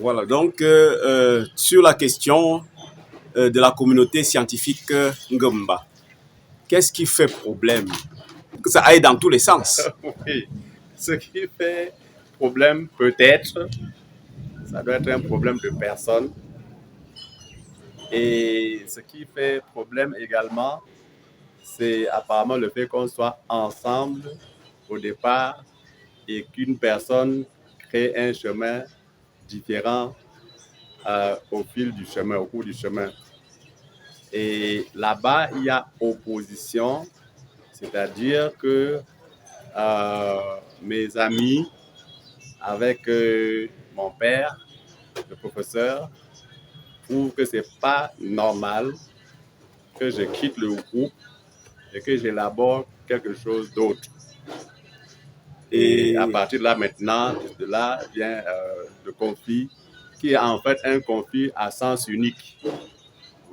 Voilà, donc sur la question de la communauté scientifique Ngomba, qu'est-ce qui fait problème? Que ça aille dans tous les sens. Oui, ce qui fait problème peut-être, ça doit être un problème de personne. Et ce qui fait problème également, c'est apparemment le fait qu'on soit ensemble au départ et qu'une personne crée un chemin différent au fil du chemin, au cours du chemin. Et là-bas, il y a opposition, c'est-à-dire que mes amis, avec mon père, le professeur, trouvent que c'est pas normal que je quitte le groupe et que j'élabore quelque chose d'autre. Et à partir de là, maintenant, de là vient le conflit, qui est en fait un conflit à sens unique.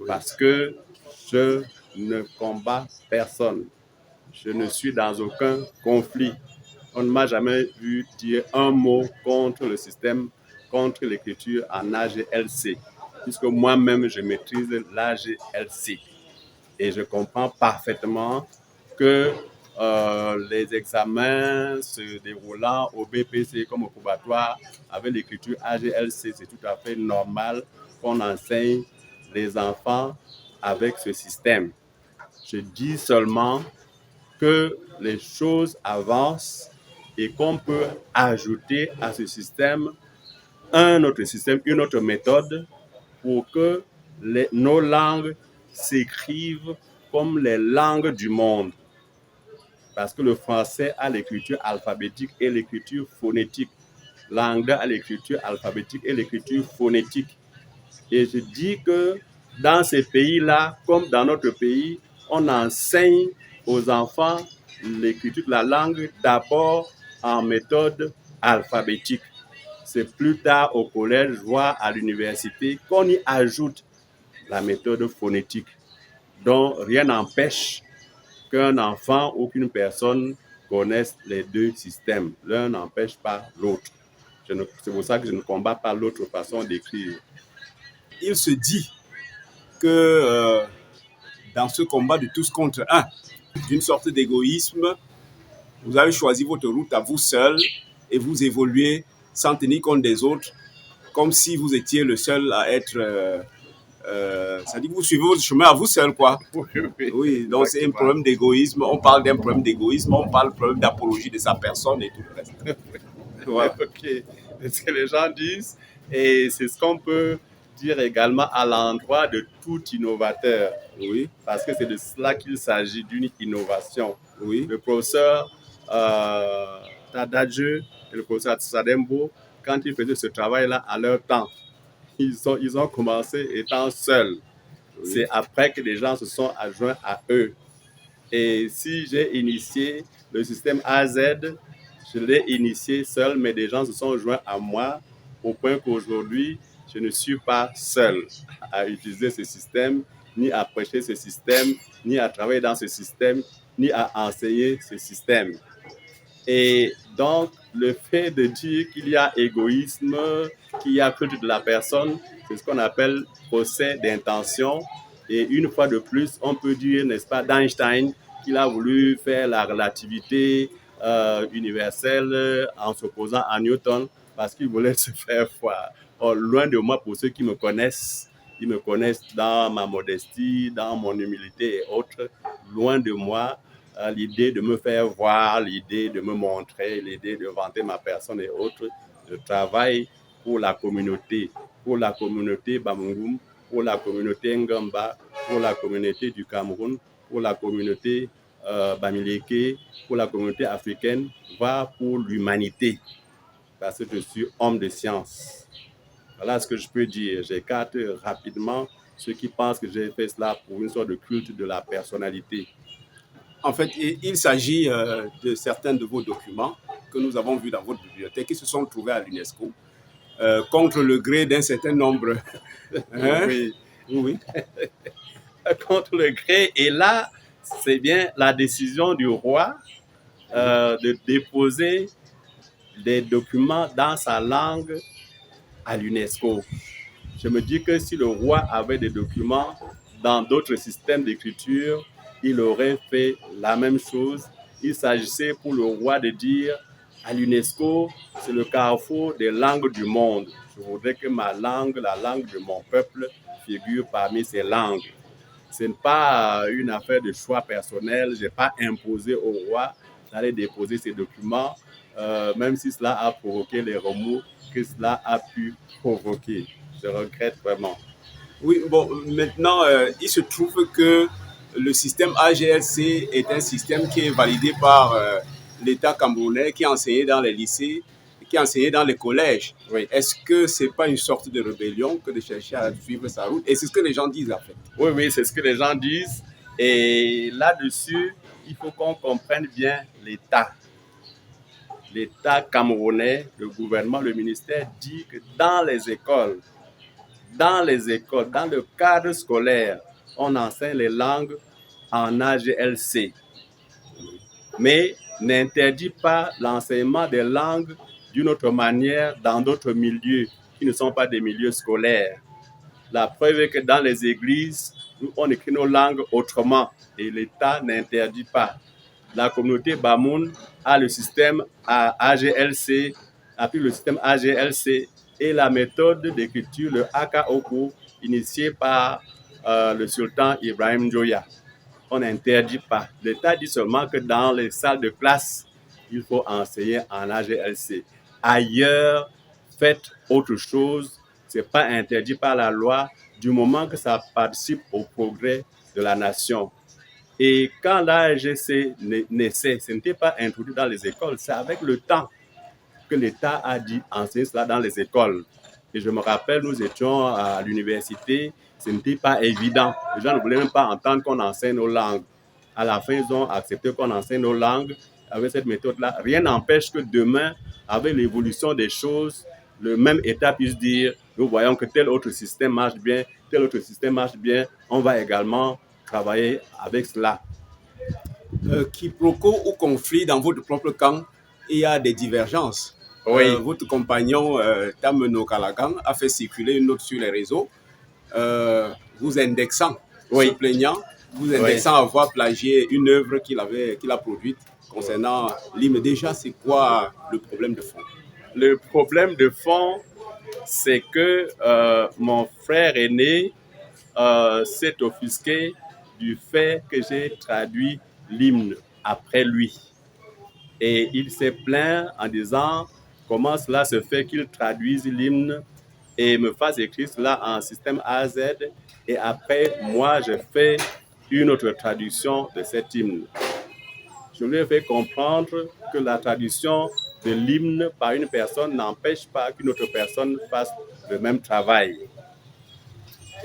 Parce que je ne combats personne. Je ne suis dans aucun conflit. On ne m'a jamais vu dire un mot contre le système, contre l'écriture en AGLC, puisque moi-même, je maîtrise l'AGLC. Et je comprends parfaitement que les examens se déroulant au BPC comme au probatoire avec l'écriture AGLC, c'est tout à fait normal qu'on enseigne les enfants avec ce système. Je dis seulement que les choses avancent et qu'on peut ajouter à ce système un autre système, une autre méthode pour que nos langues s'écrivent comme les langues du monde. Parce que le français a l'écriture alphabétique et l'écriture phonétique. L'anglais a l'écriture alphabétique et l'écriture phonétique. Et je dis que dans ces pays-là, comme dans notre pays, on enseigne aux enfants l'écriture de la langue d'abord en méthode alphabétique. C'est plus tard au collège, voire à l'université, qu'on y ajoute la méthode phonétique. Donc, rien n'empêche qu'un enfant ou qu'une personne connaisse les deux systèmes. L'un n'empêche pas l'autre. C'est pour ça que je ne combats pas l'autre façon d'écrire. Il se dit que dans ce combat de tous contre un, d'une sorte d'égoïsme, vous avez choisi votre route à vous seul et vous évoluez sans tenir compte des autres, comme si vous étiez le seul à être... ça dit que vous suivez votre chemin à vous seul, quoi. Oui, donc c'est un problème d'égoïsme. On parle d'un problème d'égoïsme, on parle d'un problème d'apologie de sa personne et tout le reste. Voilà. Ok, c'est ce que les gens disent et c'est ce qu'on peut dire également à l'endroit de tout innovateur. Oui. Parce que c'est de cela qu'il s'agit, d'une innovation. Oui. Le professeur Tadadjeu et le professeur Sadembo, quand ils faisaient ce travail-là à leur temps, ils ont commencé étant seuls. Oui. C'est après que les gens se sont adjoints à eux. Et si j'ai initié le système AZ, je l'ai initié seul, mais des gens se sont joints à moi au point qu'aujourd'hui, je ne suis pas seul à utiliser ce système, ni à prêcher ce système, ni à travailler dans ce système, ni à enseigner ce système. Et donc, le fait de dire qu'il y a égoïsme, qu'il y a culte de la personne, c'est ce qu'on appelle procès d'intention. Et une fois de plus, on peut dire, n'est-ce pas, d'Einstein, qu'il a voulu faire la relativité universelle en s'opposant à Newton parce qu'il voulait se faire voir. Or, loin de moi, pour ceux qui me connaissent, ils me connaissent dans ma modestie, dans mon humilité et autres, loin de moi l'idée de me faire voir, l'idée de me montrer, l'idée de vanter ma personne et autres. Je travaille pour la communauté Bamungum, pour la communauté Ngamba, pour la communauté du Cameroun, pour la communauté Bamileke, pour la communauté africaine, voire pour l'humanité, parce que je suis homme de science. Voilà ce que je peux dire. J'écarte rapidement ceux qui pensent que j'ai fait cela pour une sorte de culte de la personnalité. En fait, il s'agit de certains de vos documents que nous avons vus dans votre bibliothèque qui se sont trouvés à l'UNESCO contre le gré d'un certain nombre. Hein? Oui. Oui. Contre le gré. Et là, c'est bien la décision du roi de déposer des documents dans sa langue à l'UNESCO. Je me dis que si le roi avait des documents dans d'autres systèmes d'écriture, il aurait fait la même chose. Il s'agissait pour le roi de dire à l'UNESCO, c'est le carrefour des langues du monde. Je voudrais que ma langue, la langue de mon peuple, figure parmi ces langues. Ce n'est pas une affaire de choix personnel. Je n'ai pas imposé au roi d'aller déposer ces documents, même si cela a provoqué les remous que cela a pu provoquer. Je regrette vraiment. Oui, bon, maintenant, il se trouve que le système AGLC est un système qui est validé par l'État camerounais, qui est enseigné dans les lycées, qui est enseigné dans les collèges. Oui. Est-ce que ce n'est pas une sorte de rébellion que de chercher à suivre sa route? Et c'est ce que les gens disent, en fait. Oui, oui, c'est ce que les gens disent. Et là-dessus, il faut qu'on comprenne bien l'État. L'État camerounais, le gouvernement, le ministère dit que dans le cadre scolaire, on enseigne les langues en AGLC, mais n'interdit pas l'enseignement des langues d'une autre manière dans d'autres milieux qui ne sont pas des milieux scolaires. La preuve est que dans les églises, on écrit nos langues autrement et l'État n'interdit pas. La communauté Bamoun a le système AGLC, applique le système AGLC et la méthode d'écriture, le Akaoko, initiée par le sultan Ibrahim Joya. On n'interdit pas. L'État dit seulement que dans les salles de classe, il faut enseigner en AGLC. Ailleurs, faites autre chose. Ce n'est pas interdit par la loi du moment que ça participe au progrès de la nation. Et quand l'AGC naissait, ce n'était pas introduit dans les écoles, c'est avec le temps que l'État a dit enseigner cela dans les écoles. Et je me rappelle, nous étions à l'université, ce n'était pas évident. Les gens ne voulaient même pas entendre qu'on enseigne nos langues. À la fin, ils ont accepté qu'on enseigne nos langues avec cette méthode-là. Rien n'empêche que demain, avec l'évolution des choses, le même État puisse dire, nous voyons que tel autre système marche bien, tel autre système marche bien, on va également travailler avec cela. Quiproquo ou conflit dans votre propre camp, il y a des divergences. Oui. Votre compagnon Tameno Kalagan a fait circuler une note sur les réseaux, vous indexant, oui. se plaignant, vous indexant avoir plagié une œuvre qu'il a produite concernant l'hymne. Déjà, c'est quoi le problème de fond? Le problème de fond, c'est que mon frère aîné s'est offusqué du fait que j'ai traduit l'hymne après lui. Et il s'est plaint en disant comment cela se fait qu'il traduise l'hymne et me fasse écrire cela en système AZ. Et après, moi, je fais une autre traduction de cet hymne. Je lui ai fait comprendre que la traduction de l'hymne par une personne n'empêche pas qu'une autre personne fasse le même travail.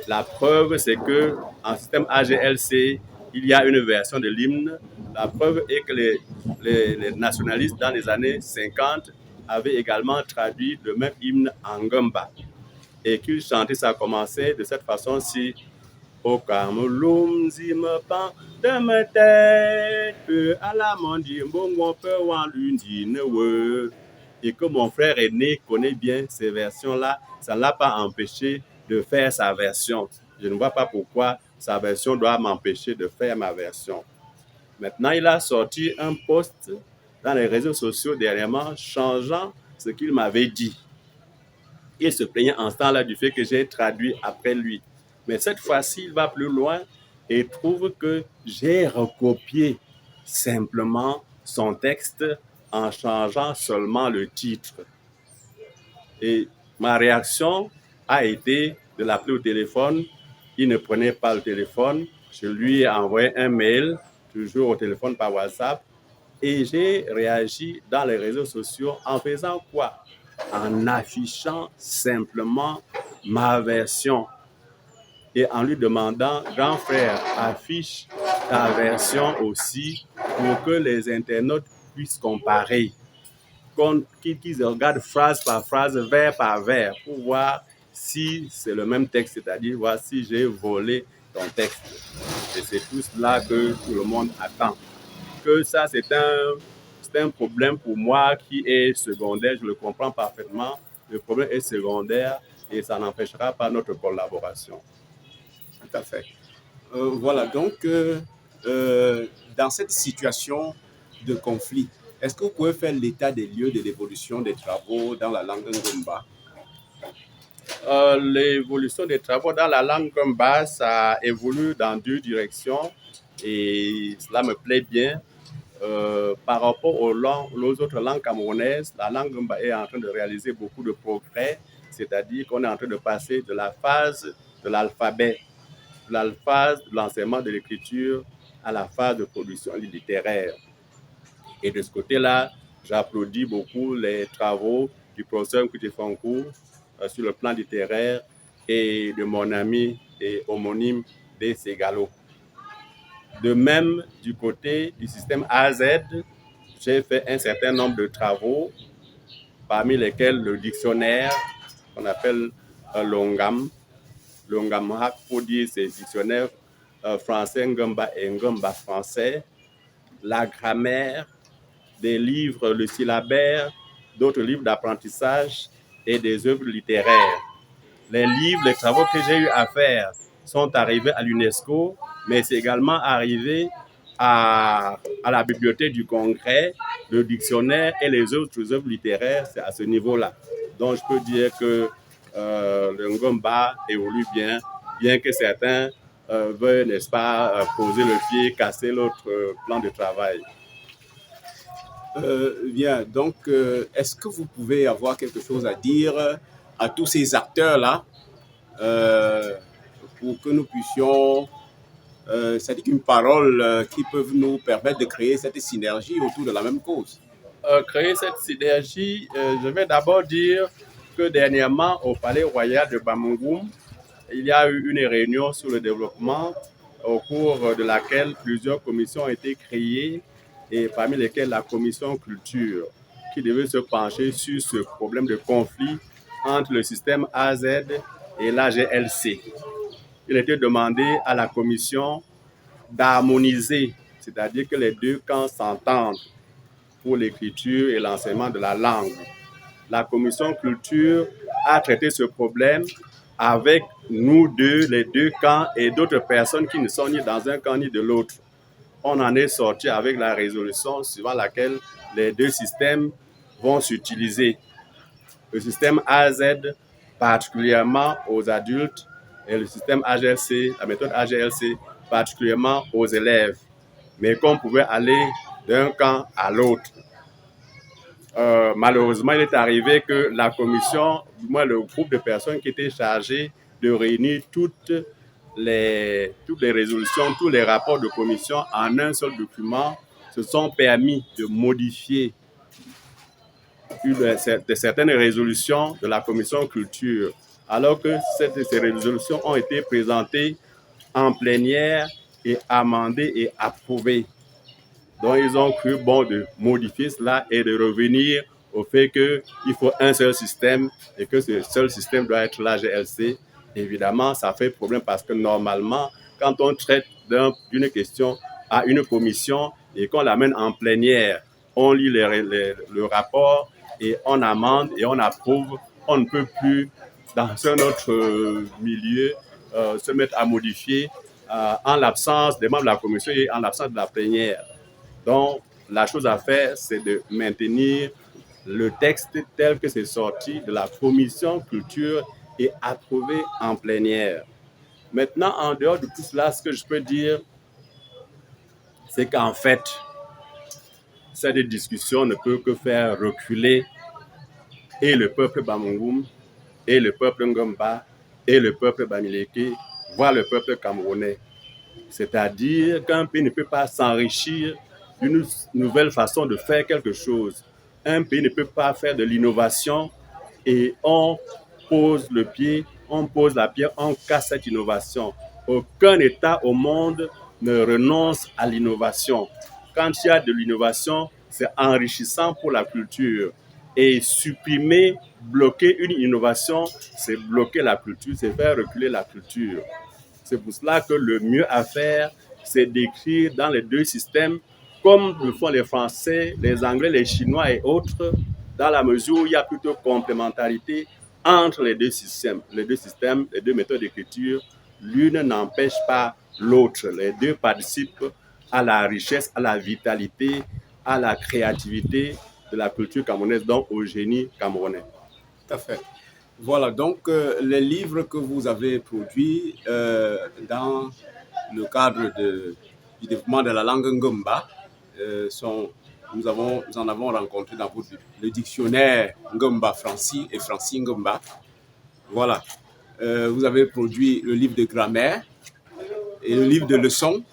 La preuve, c'est que en système AGLC, il y a une version de l'hymne. La preuve est que les nationalistes dans les années 50 avaient également traduit le même hymne en Ngamba. Et qu'ils chantaient, ça commençait de cette façon-ci. Au Cameroun, me pan de me tête, à la mandie, mon peur en l'une et que mon frère aîné connaît bien ces versions-là, ça ne l'a pas empêché de faire sa version. Je ne vois pas pourquoi sa version doit m'empêcher de faire ma version. Maintenant, il a sorti un post dans les réseaux sociaux dernièrement changeant ce qu'il m'avait dit. Il se plaignait en ce temps-là du fait que j'ai traduit après lui. Mais cette fois-ci, il va plus loin et trouve que j'ai recopié simplement son texte en changeant seulement le titre. Et ma réaction a été de l'appeler au téléphone. Il ne prenait pas le téléphone. Je lui ai envoyé un mail, toujours au téléphone par WhatsApp. Et j'ai réagi dans les réseaux sociaux en faisant quoi? En affichant simplement ma version. Et en lui demandant, grand frère, affiche ta version aussi pour que les internautes puissent comparer. Qu'ils regardent phrase par phrase, vers par vers, pour voir si c'est le même texte, c'est-à-dire voir si j'ai volé ton texte. Et c'est tout cela que tout le monde attend. Que ça, c'est un problème pour moi qui est secondaire, je le comprends parfaitement. le problème est secondaire et ça n'empêchera pas notre collaboration. Tout à fait. Voilà, donc dans cette situation de conflit, est-ce que vous pouvez faire l'état des lieux de l'évolution des travaux dans la langue Ngomba? L'évolution des travaux dans la langue Ngomba, ça évolue dans deux directions et cela me plaît bien. Par rapport aux autres langues camerounaises, la langue Ngomba est en train de réaliser beaucoup de progrès, c'est-à-dire qu'on est en train de passer de la phase de l'alphabet, de la phase de l'enseignement de l'écriture à la phase de production littéraire. Et de ce côté-là, j'applaudis beaucoup les travaux du professeur Nkuti Fonkou sur le plan littéraire et de mon ami et homonyme D. Segalo. De même, du côté du système AZ, j'ai fait un certain nombre de travaux, parmi lesquels le dictionnaire qu'on appelle Longam. Longam pour dire c'est dictionnaire français Ngomba et Ngomba français, la grammaire, des livres, le syllabaire, d'autres livres d'apprentissage et des œuvres littéraires. Les livres, les travaux que j'ai eu à faire sont arrivés à l'UNESCO, mais c'est également arrivé à la Bibliothèque du Congrès, le dictionnaire et les autres œuvres littéraires, c'est à ce niveau-là. Donc je peux dire que le Ngomba évolue bien, bien que certains veuillent, n'est-ce pas, poser le pied, casser l'autre plan de travail. Bien, donc est-ce que vous pouvez avoir quelque chose à dire à tous ces acteurs-là pour que nous puissions, c'est-à-dire qu'une parole qui peut nous permettre de créer cette synergie autour de la même cause? Créer cette synergie, je vais d'abord dire que dernièrement au Palais Royal de Bamougoum, il y a eu une réunion sur le développement au cours de laquelle plusieurs commissions ont été créées et parmi lesquelles la commission culture qui devait se pencher sur ce problème de conflit entre le système AZ et l'AGLC. Il était demandé à la commission d'harmoniser, c'est-à-dire que les deux camps s'entendent pour l'écriture et l'enseignement de la langue. La commission culture a traité ce problème avec nous deux, les deux camps et d'autres personnes qui ne sont ni dans un camp ni de l'autre. On en est sorti avec la résolution suivant laquelle les deux systèmes vont s'utiliser. Le système AZ particulièrement aux adultes et le système AGLC, la méthode AGLC particulièrement aux élèves. Mais qu'on pouvait aller d'un camp à l'autre. Malheureusement, il est arrivé que la commission, du moins le groupe de personnes qui étaient chargées de réunir toutes les résolutions, tous les rapports de commission en un seul document, se sont permis de modifier certaines résolutions de la commission culture, alors que ces résolutions ont été présentées en plénière et amendées et approuvées. Donc, ils ont cru bon de modifier cela et de revenir au fait qu'il faut un seul système et que ce seul système doit être l'AGLC. Évidemment, ça fait problème parce que normalement, quand on traite d'une question à une commission et qu'on l'amène en plénière, on lit le rapport et on amende et on approuve. On ne peut plus, dans un autre milieu, se mettre à modifier en l'absence des membres de la commission et en l'absence de la plénière. Donc, la chose à faire, c'est de maintenir le texte tel que c'est sorti de la commission culture et approuvé en plénière. Maintenant, en dehors de tout cela, ce que je peux dire, c'est qu'en fait, cette discussion ne peut que faire reculer et le peuple Bamougoum, et le peuple Ngomba, et le peuple Bamileke, voire le peuple camerounais. C'est-à-dire qu'un pays ne peut pas s'enrichir d'une nouvelle façon de faire quelque chose. Un pays ne peut pas faire de l'innovation et on pose le pied, on pose la pierre, on casse cette innovation. Aucun État au monde ne renonce à l'innovation. Quand il y a de l'innovation, c'est enrichissant pour la culture. Et supprimer, bloquer une innovation, c'est bloquer la culture, c'est faire reculer la culture. C'est pour cela que le mieux à faire, c'est d'écrire dans les deux systèmes, comme le font les Français, les Anglais, les Chinois et autres, dans la mesure où il y a plutôt complémentarité entre les deux systèmes, les deux méthodes d'écriture. L'une n'empêche pas l'autre. Les deux participent à la richesse, à la vitalité, à la créativité de la culture camerounaise, donc au génie camerounais. Tout à fait. Voilà, donc les livres que vous avez produits dans le cadre du développement de la langue Ngomba nous en avons rencontré dans le dictionnaire Ngomba Franci et Franci Ngomba. Voilà. Vous avez produit le livre de grammaire et le livre de leçons,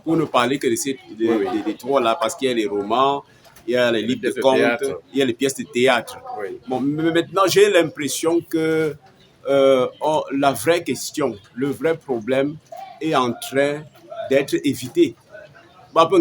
pour ne parler que des trois là, parce qu'il y a les romans, il y a les livres de contes, il y a les pièces de théâtre. Oui. Bon, mais maintenant, j'ai l'impression que la vraie question, le vrai problème est en train d'être évité. Parce que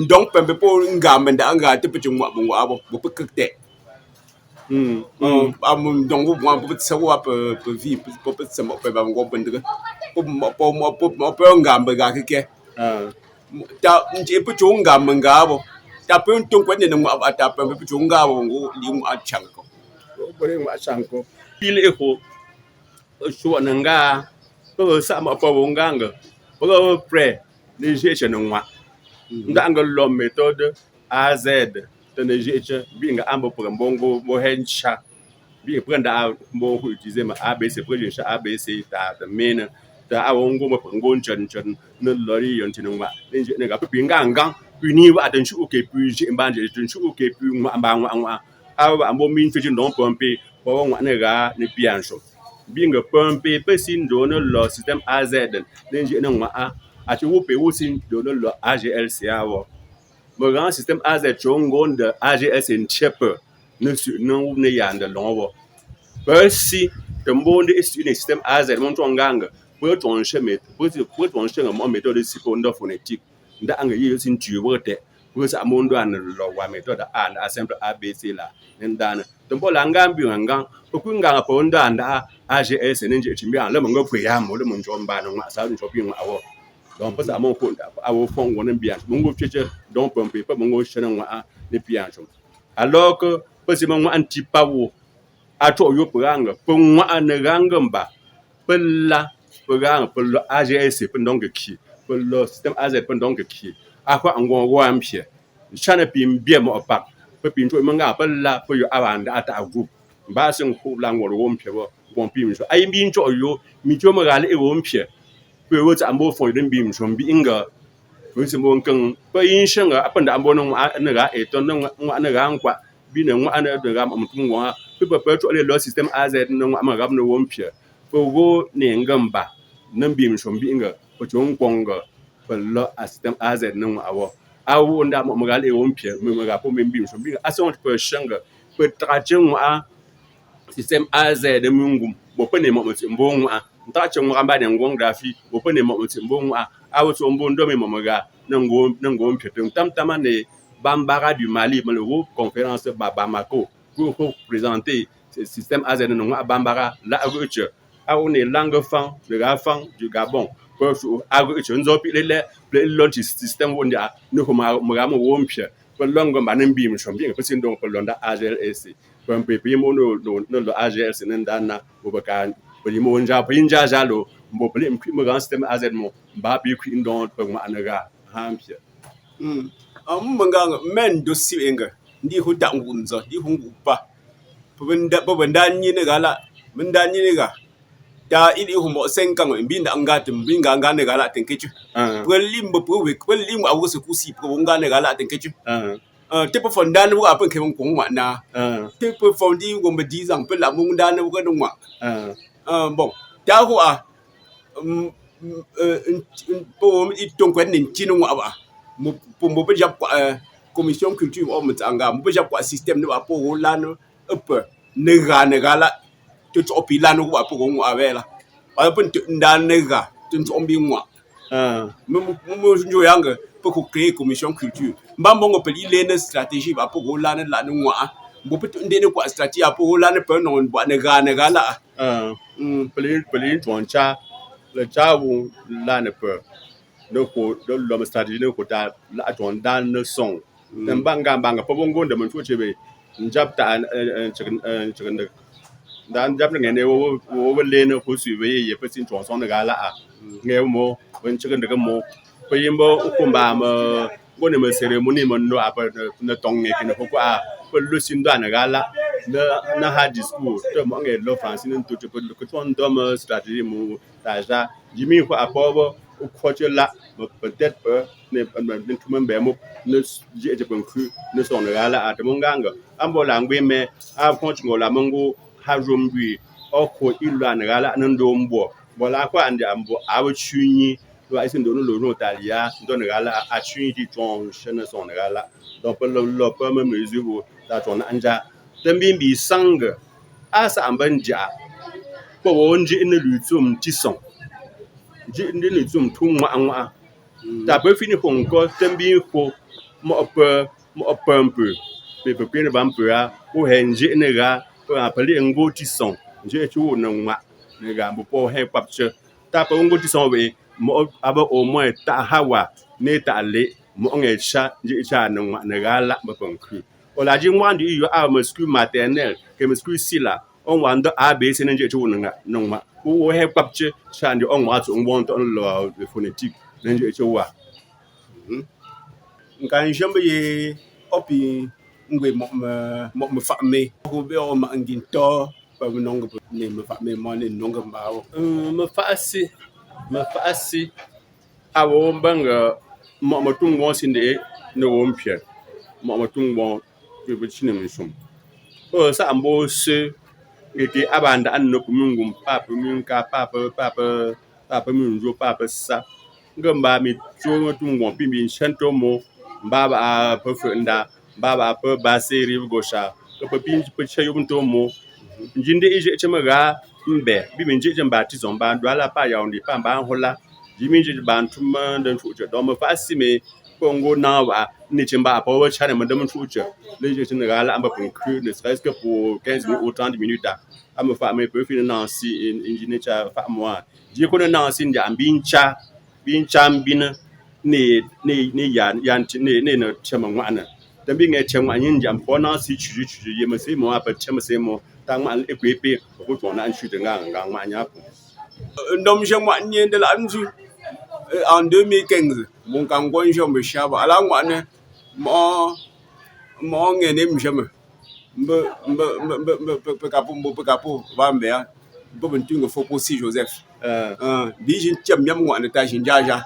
donc pembe po ngamenda anga te pe chungwa bungo abo bo pe kekte donc vous moi peut savoir peu vie peut se mo pe bango bende po ngambe ga keke ta nje pe chunga mangabo ta pe ntung kwene no ata pembe pe chunga bongo limu achanko bore mu achanko pile eko so nanga ko sa ma po nganga bo pre les jeux nwa ndanga lo méthode AZ de nejeche binga ambo pour mbongo mo hencha bi prenda mo utiliser ma ABC pour je ABC ta de mena ta awongo mo ngo chen ne lori yon tinwa nje ne ga pinga ngang puni wa den chu ke pu je mbanje den chu ke pu ngwa awa ambo min fi non pompe po ngwa ne ga ne pianso binga pompe pe sin do ne lo système AZ nje ne ngwa a tu wo pe wo sin do ne lo AGLCA wo mo grand système AZ chongo de AGS en chepe ne ne yande lonwo pe si de monde est une système AZ mon tonganga pour ton chemin pour ton chemin mon méthode secondaire phonétique nda anga yi sin tu wote pour ça mondo an lo wa méthode a simple ABC la ndana tombo la ngambi ngang ko kunga po ndanda AGS nje chimbi an le mo ngwe ya mo le mo njomba no sa njopi awo donc parce que mon compte à au fond on aime bien mon cheche donc on peut pas mon cheche wa les pianjo alors que parce que mon anti pawo ato yo pranga pour moi an rangamba pella pranga pour le AGS pour donc qui pour le système AZ pour donc qui à quoi on go ampie chana pim bien mo pa pe pim to manga pella pour yo avanda ata groupe ba sen ko la ngoro wompie bon pim so ay bin to yo mi to mo gale e wompie pe wo za mo fo den bim so bi inga wo se mo kan pe yin shen ga apanda ambo no na ga e to no na ga nkwa bi na nwa na de ga mutum wa pe pe to le system AZ no ma ga no wompie pe wo ne ngamba nan bim so bi inga ko chon konga pe lo system AZ no awo awo nda mo ga le wompie me ga po me bim so bi ason pe shenga pe trajen wa système AZ de mungum bo pe ne mo mbo nwa nta chen wa ba de ngong grafi bo pe ne mo mbo nwa awo so mbo ndo me mo ga nango mpetem tam ne Bambara du Mali le groupe conférence Bamako pour présenter ce système AZ no Bambara la agriculture awo ne langue fan le gafan du Gabon pour agriculture nzo pi le launch système wondia ne ko ma mo wompie pour longo manen bi mi shombi ko sin don ko londa AGLC pour pepe mo no AGLC nandana bobaka boli mo nja pinja jalo mbo ple mkwi mo grand système AZ mo ba bi kwi ndon ko ma anaga hampia manganga men do si enga ndi hu da ngunzo di hu ngupa bobanda nyi ne gala menda nyi ne ga da ili hu mo senkang mbinda ngati mbinga ngane gala tenkechu pelimbo pwe pelim awu se kusi pwe ngane gala tenkechu tepo fondan wo apen ke ko ngwa na tepo fondi wo mbedi zang pe la mung dan wo no ngwa bon ta hu a po mi ton kwen nin chinu ngwa ba mo pe jap commission culture o mtanga mo pe jap système no apo wo lano up ne gala to opilano wa po ngwa vela wa pe ndanega to ombi ngwa mo njo yanga po ko créer commission culture mbambo ngo pe ile ne stratégie va po lana la ngwa Bo put ndene kwa strati apo la ne pe non bo ne ga la. Pelin tuan cha le cha wu la ne pe ne ko de l'homme stratégie ne ko ta la tuan dan ne son dan banga po bongo de mun fuche be njap ta chicken de dan jap ne wo le ne ko su be ye pe sin tuan son de ga la a nge mo wen chicken de mo pe yimbo ko ba ma bo ne me cérémonie mo no apa ne tong ne ke ne ko a pe lu sin dan ga la na ha discours to mo nge lo francine to to ko ton dom stratégie mo ta ja jimi ko apobo ko la peut-être ne tout même be mo ne je peux cru ne son ga la at mo nganga ambo la ngbe me a ko ngo la mongo ha jombi o ko ilu an ga la ndo mbo bola ko ande ambo a wo chunyi lo ai sin do no talia ndo ga la a chunyi di ton chene son ga la donc le peu me mesure ta ton anja tambin bi sang asa ambanja ko wonji ina lutum tison ji ndi lutum tu nwa ta pe fini ko nko tambin ko mo pe un peu pe ne ban peu a o henji ne ga ko apeli ngo tison je chu na nwa ne ga bo po he papche ta pe ngo tison we mo aba au moins ta hawa ne ta le mo ngecha ji cha na nwa ne ga la ba pon o la ji nwa ndi yo a mascu maternel ke mascu sila on wanda a be se nje chu na nwa wo he papche cha ndi on wa tu ngon to lo phonétique nje chu wa Nkan jambe ye opi ngwe mo fa me ko be o ma ngin to pa nong ne me fa me mo ne nong ba o me fa asi awo banga mo tung won sinde ne won pye mo tung won ke be chine me sum o sa ambo se eke abanda an no kumungum papa mun ka papa mun jo papa sa ngamba mi jo tung won bi shanto mo baba a pe fenda baba pe baseri gosha ko pe pe chayum to mo njinde ije chemaga mbe bi minje jamba ti zomba ndwala pa ya ndi pa mba hola jiminje bantuma ndan fuje do mo fasime kongo na wa ni chimba pa wa chane mo ndam fuje le je tin gala amba pour cru ne serait-ce que pour 15 minutes ou 30 minutes am fa me pe fin nansi injine cha fa moi ji ko nansi nja bincha mbina ne yan ne no chema ngwana tambi nge chema nyinja mpona si chu ye me se mo apa chema se mo tang man ekwepe ko to na chu de nga ma nya ko ndom je mo ni de la nju en 2015 mon kan gon je me shaba ala ngwane mo ngene mjeme mbe kapo ba mbe ya bo bentu ngo fo posi Joseph bi jin tiam nyam ngwane ta jin jaja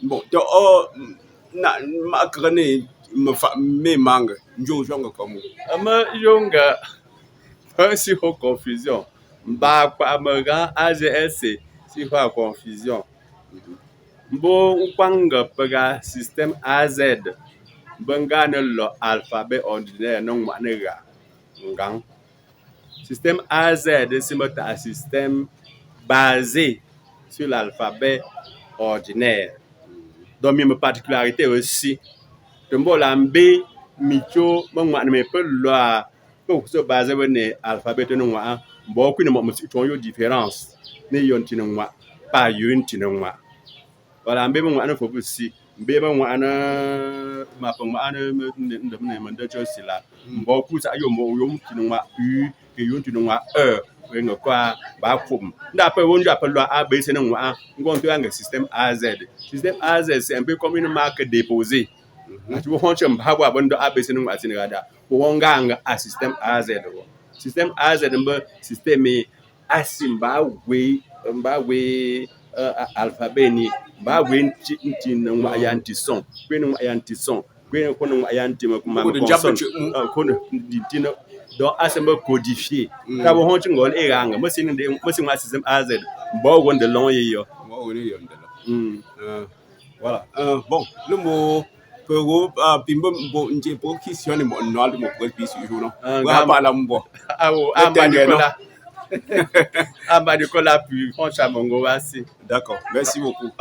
bon to na ma krene me fa me manga njo jonga komo ama yonga si ho confusion ba kwa maga AGS si ho confusion mbo nkwanga pega système AZ banga ne lo alphabet ordinaire non manega ngang système AZ c'est un système basé sur l'alphabet ordinaire. Donc une particularité aussi de mbolambe micho mangwa ne pe lo ko so basé ne alphabet non wa mbo ku ne mo ton yo différence ne yon tinwa pa yon tinwa wala mbe mangwa ne fo si mbe mangwa na ma pa ma ne ndem ne manda sila mbo ku sa yo mo yo tinwa u ke yon tinwa nga kwa ba kum nda pe wonju apelo ABC ne nwa ngon to anga système AZ c'est un peu comme une marque déposée ati wo honche mbabo abondo ABC ne nwa tin gada wo wonga anga a système AZ wo système AZ mba système asimba we alphabet ni ba we nti nwa yanti son kwe nwa yanti son kwe ko nwa yanti ma consonne ko ditino donc asemba codifié ka bo honchi ngol e ganga mosin ma système AZ bo wonde long yo voilà bon le mot pero pimbo bo nje po question mo no mo ko pi su jono wa pa la mbo awo amba de kola puis franchement go wasi d'accord merci beaucoup